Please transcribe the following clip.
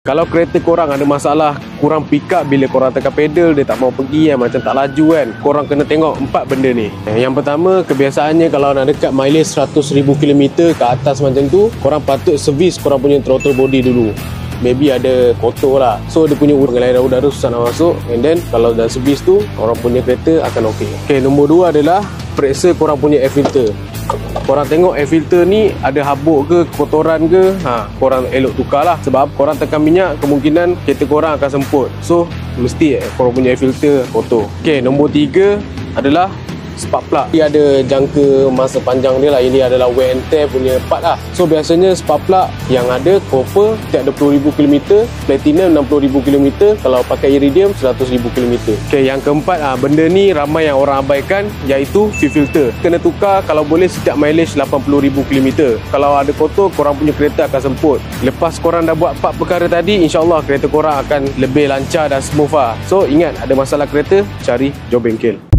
Kalau kereta korang ada masalah, kurang pick up bila korang tekan pedal, dia tak mau pergi macam tak laju kan. Korang kena tengok 4 benda ni. Yang pertama, kebiasaannya kalau nak dekat mileage 100,000 km ke atas macam tu, korang patut servis korang punya throttle body dulu. Maybe ada kotor lah, so dia punya pengaliran udara susah nak masuk. And then kalau dah servis tu, korang punya kereta akan okey. Nombor 2 adalah periksa korang punya air filter. Korang tengok air filter ni ada habuk ke, kotoran ke, korang elok tukar lah. Sebab korang tekan minyak, kemungkinan kereta korang akan semput. So mesti korang punya air filter kotor. Nombor 3 adalah spark plug. Dia ada jangka masa panjang dia lah. Ini adalah wear and tear punya part lah. So biasanya spark plug yang ada copper setiap 20,000 km, platinum 60,000 km, kalau pakai iridium 100,000 km. Yang keempat, benda ni ramai yang orang abaikan, iaitu fuel filter. Kena tukar kalau boleh setiap mileage 80,000 km. Kalau ada kotor, korang punya kereta akan semput. Lepas korang dah buat 4 perkara tadi, insyaAllah kereta korang akan lebih lancar dan smooth lah. So ingat, ada masalah kereta, cari Joe Bengkel.